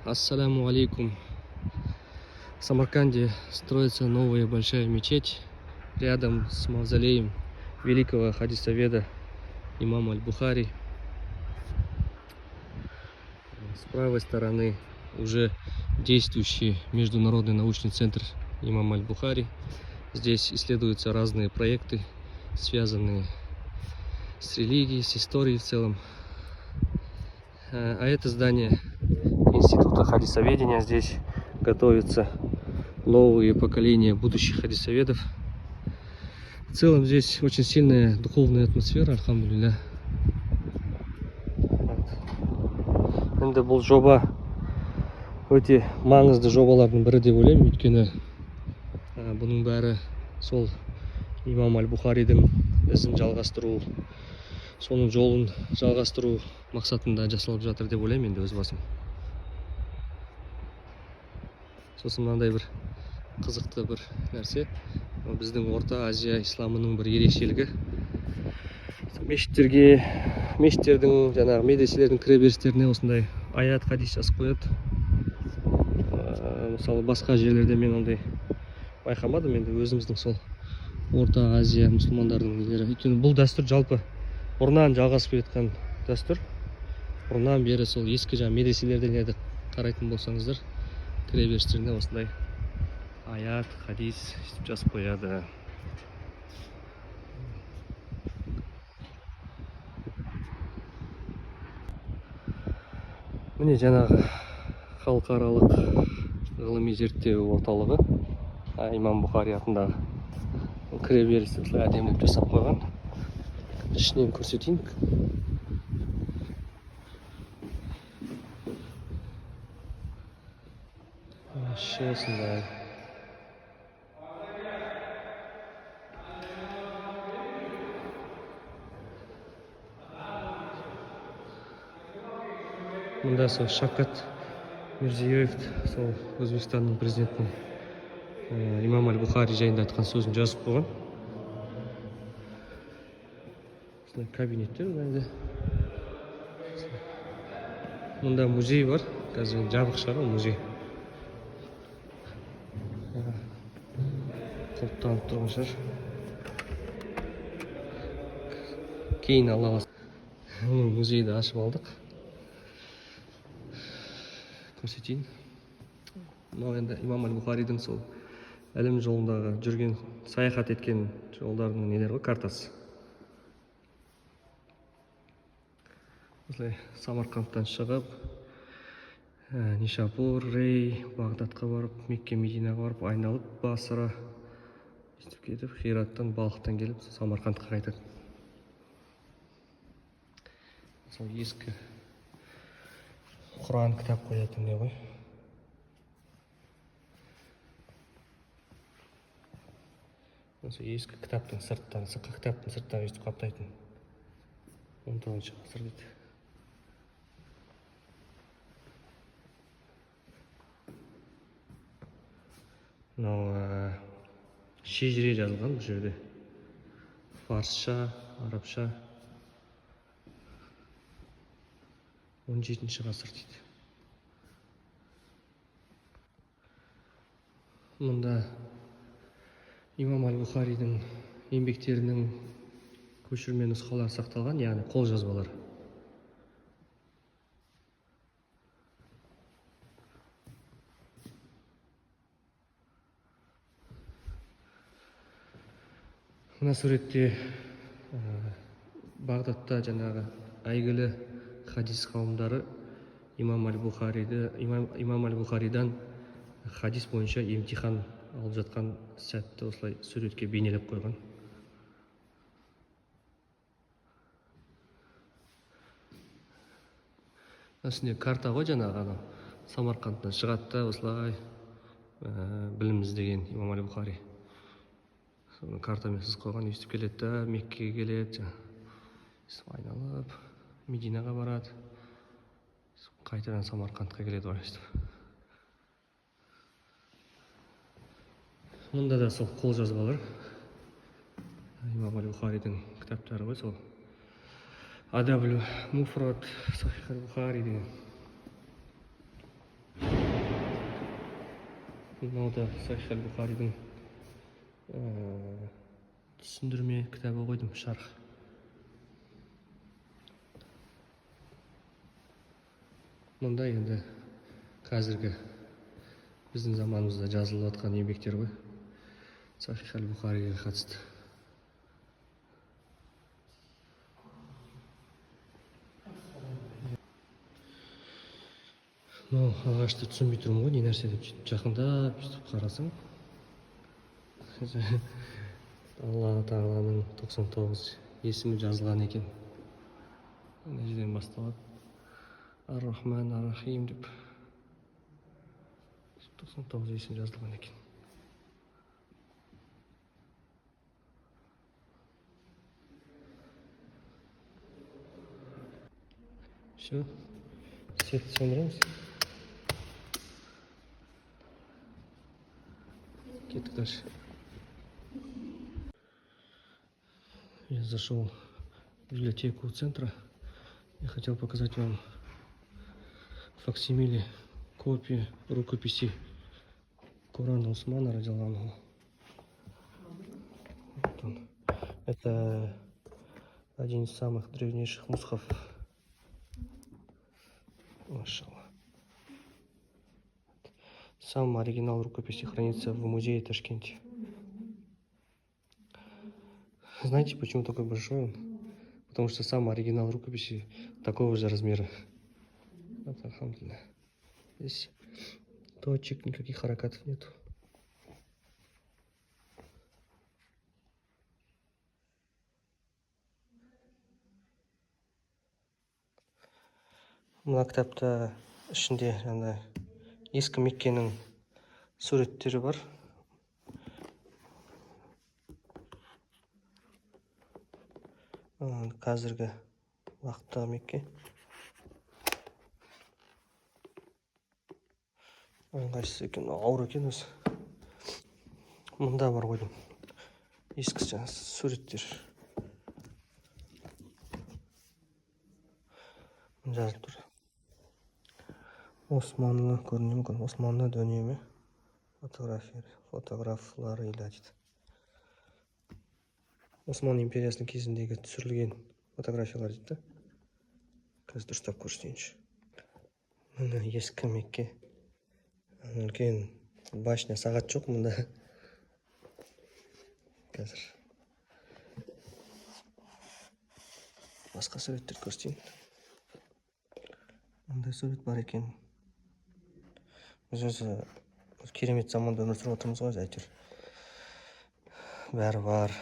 Ассаляму алейкум. В Самарканде строится новая большая мечеть рядом с мавзолеем великого хадисоведа имама Аль-Бухари. С правой стороны уже действующий международный научный центр имама Аль-Бухари. Здесь исследуются разные проекты, связанные с религией, с историей в целом. А это здание Института хадисоведения. Здесь готовятся новые поколения будущих хадисоведов. В целом здесь очень сильная духовная атмосфера, альхамдулилля. Енді бұл жоба өте маңызды жобалардың бірі деп ойлаймын, өйткені бұның бәрі сол имам Аль-Бухаридің ізін жалғастыру, соның жолын жалғастыру мақсатында жасалып жатыр деп ойлаймын енді өз басым. Сосын мынандай бір қызықты бір нәрсе, біздің Орта Азия исламының бір ерекшелігі, мешіттердің жаңағы медреселердің кіреберістеріне осындай аят, хадис жазып қояды. Мысалы басқа жерлерде мен ондай байқамадым, енді өзіміздің сол Орта Азия мұсылмандарының нелері. Өйткені бұл дәстүр жалпы бұрыннан жалғасып келе жатқан дәстүр. Бұрыннан бері сол ескі жаңағы медреселерден қарайтын болсаңыздар, кіреберістеріне осындай аят, хадис жазып қояды. Міне жаңағы халықаралық ғылыми зерттеу орталығы имам Бухари атындағы кіреберісті осылай әдемілеп жасап қойған. Ішінен көрсетейін. Осындай. Мұнда сол Шавкат Мирзиёев, сол Өзбекстанның президентінің имам Аль-Бухари жайында айтқан сөзін жазып қойған. Осындай кабинеттер бәрінде. Мұнда музей бар, қазір жабық шығар музей. Құлыптанып тұрған шығар. Кейін алла қаласа музейді ашып алдық. Көрсетейін. Мынау енді имам Аль-Бухаридің сол әлем жолындағы жүрген, саяхат еткен жолдарының нелері ғой, картасы. Осылай Самарқандтан шығып, Нишапур, Рей, Бағдатқа барып, Мекке, Мединаға барып, айналып, Басра, естіп кетіп, Хираттан, Балықтан келіп, Самарқандқа қайтады. Сол ескі Құран кітап қоятын не ғой. Осы ескі кітаптың сырттан, кітаптың сырттан өйстіп қаптайтын 19 ғасыр дейді. Мынау шежіре жазылған бұл жерде. Фарсша, арабша. 17 ғасыр дейді. Мұнда имам Аль-Бухаридің еңбектерінің көшірме нұсқалары сақталған, яғни қол жазбалар. Мына суретте Бағдатта жаңағы әйгілі хадис қауымдары имам Аль-Бухаридан хадис бойынша емтихан алып жатқан сәтті осылай суретке бейнелеп қойған. Осындай карта ғой жаңағы, Самарқандтан шығады да осылай білім іздеген имам Аль-Бухари. Соны картамен сызып қойған, өйстіп келеді да, Меккеге келеді, айналып, Мединаға барады, қайтадан Самарқандқа келеді ғой. Мұнда да сол қол жазбалар. имам Аль-Бухаридің кітаптары ғой, сол Адабул Муфрад, Сахих Аль-Бухари деген. мынау да Сахих аль-Бухаридің түсіндірме кітабы қойдым, шарх. Мұнда енді қазіргі біздің заманымызда жазылып жатқан еңбектер ғой, Сахих аль-Бухариға қатысты. Мынау ағашты түсінбей тұрмын ғой, не нәрсе деп жақындап бүйтіп қарасам, Алла Тағаланың 99 есімі жазылған екен. Мына жерден басталады. Ар-Рахман Ар-Рахим деп 99 есім жазылған екен. Все, светті сөндіреміз. Кеттік дальше. Я зашел в библиотеку центра. Я хотел показать вам факсимиле, копии рукописи Корана Усмана радиаллаху анху. Вот он. Это один из самых древнейших мусхафов. Машаллах. Сам оригинал рукописи хранится в музее в Ташкенте. Знаете, почему такой большой он? Потому что сам оригинал рукописи такого же размера. Вот, алхамдулилlah. Здесь точек, никаких харакатов нету. Мына кітапта ішінде ескі Меккенің суреттері бар. Қазіргі уақытта Мекке. Ыңғайсыз екен, ауыр екен өзі. Мұнда бар қойдым. Ескі суреттер. Жазылып тұр. Османлы көрінуі мүмкін. Османлы дөнемі фотографлары или дейді. Осман империясының кезіндегі түсірілген фотографиялар дейді. Қазір дұрыстап көрсетейінші. Мына ескі Мекке. Үлкен башня, сағат жоқ мұнда. Қазір басқа суреттер көрсетейін. Мұндай сурет бар екен. Біз өзі керемет заманда өмір сүріп отырмыз ғой, әйтеуір. Бәрі бар.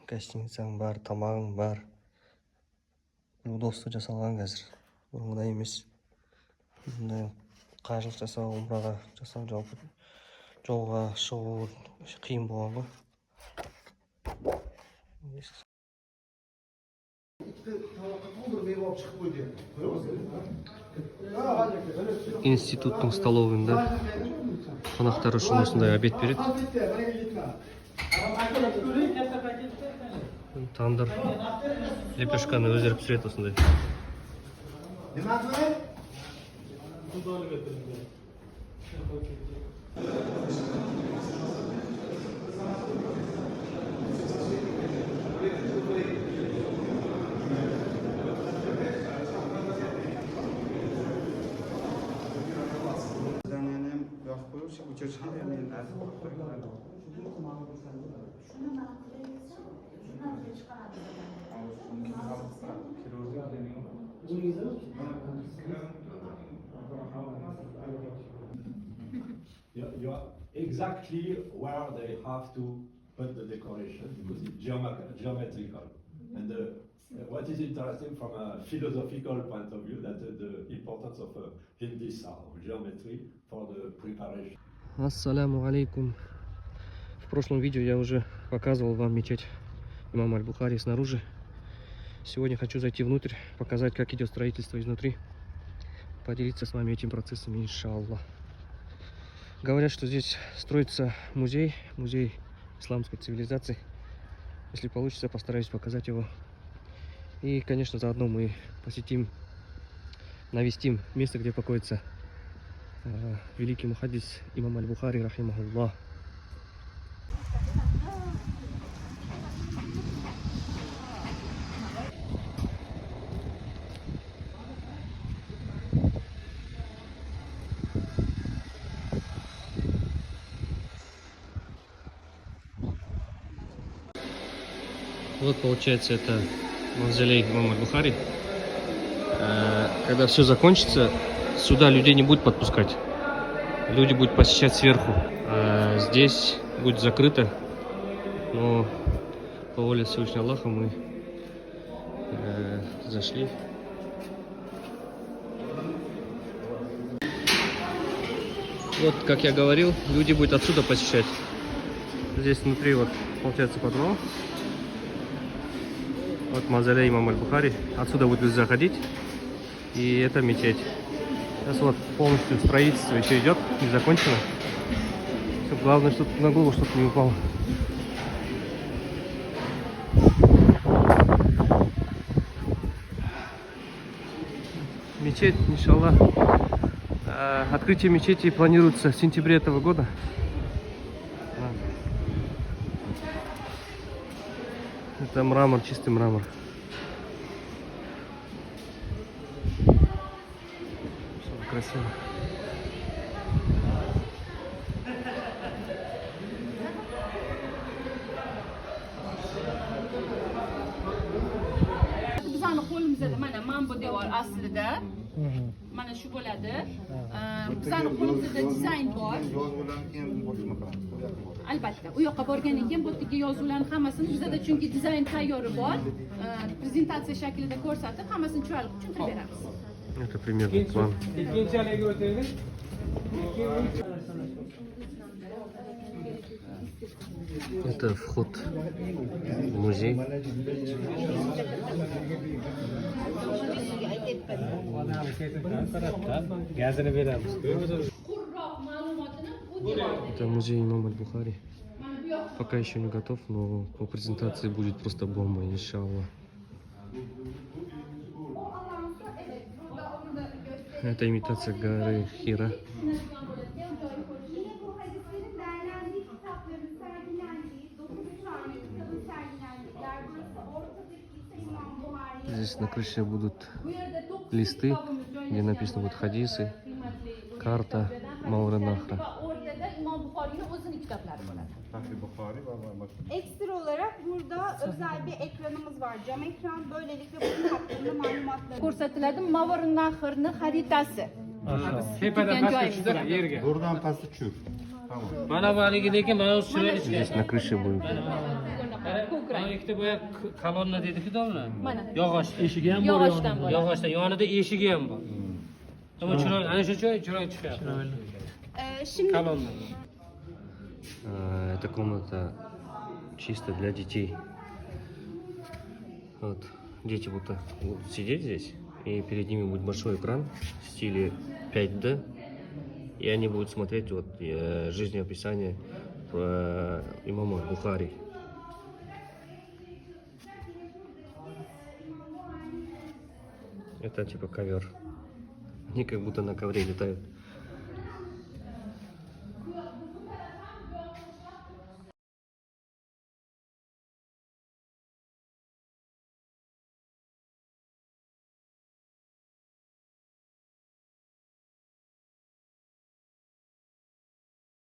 Гостиницаң бар, тамағың бар. Удобство жасалған қазір. Бұрынғыдай емес. Бұндай қажылық жасау, умраға жасау, жалпы жолға шығу қиын болған ғой. Институттың столовыйында қонақтар үшін осындай обед береді. Тандыр лепешканы өздері пісіреді осындай. You're exactly where they have to put the decoration because it's geometrical. And what is interesting from a philosophical point of view, that the importance of hindisa, of geometry, for the preparation. Ассаляму алейкум. В прошлом видео я уже показывал вам мечеть имама Аль-Бухари снаружи. Сегодня хочу зайти внутрь, показать, как идет строительство изнутри, поделиться с вами этим процессом, иншаллах. Говорят, что здесь строится музей исламской цивилизации. Если получится, постараюсь показать его. И, конечно, заодно мы посетим, навестим место, где покоится великий мухаддис имам Аль-Бухари, рахимахуллах. Вот получается это мавзолей имама Аль-Бухари. Когда все закончится, сюда людей не будут подпускать. Люди будут посещать сверху. Здесь будет закрыто. Но по воле Всевышнего Аллаха мы зашли. Вот, как я говорил, люди будут отсюда посещать. Здесь внутри вот получается подвал. Вот мавзолей имама Аль-Бухари. Отсюда будут заходить. И это мечеть. Сейчас вот полностью строительство еще идет, не закончено. Все, главное, чтобы на голову что-то не упало. Мечеть, иншаллах. Открытие мечети планируется в сентябре этого года. Это мрамор, чистый мрамор. Все красиво. Bizani qo'limizda mana bu devor aslida mana shu bo'ladi. Bizani qo'limizda dizayn bor. Albatta, u yoqqa borgandan keyin bu yerga yozuvlarni hammasini bizda chunki dizayn tayyor bor. Prezentatsiya shaklida ko'rsatib, hammasini chiroyli tushuntirib beramiz. Это примерный план. Это вход в музей. Это музей имама Аль-Бухари. Пока еще не готов, но по презентации будет просто бомба, иншаллах. Это имитация горы Хира. Здесь на крыше будут листы, где написано будут хадисы, карта Мауранахра. Ekstra olarak burada özel bir ekranımız var. Cam ekran. Böylelikle bunun hakkında malumatları Ko'rsatiladi Mavr-Nahrning xaritasi. Tepadan pastga tushsa yerga. Buradan pastı çür. Tamam. Mana bu haligi lekin mana shu chiroyli Здесь на крыше будет. mana ikkita boya kolonna dedikda uni. Mana. Yog'och eshigi ham bor. Yog'ochdan bo'ladi. Yog'ochdan yonida eshigi ham bor. Ama chiroyli, ana shu chiroyli chiqyapti. Şimdi Kolonna. Эта комната чисто для детей. Вот. Дети будут сидеть здесь, и перед ними будет большой экран в стиле 5D, и они будут смотреть вот жизнеописание имама Бухари. Это типа ковер. Они как будто на ковре летают.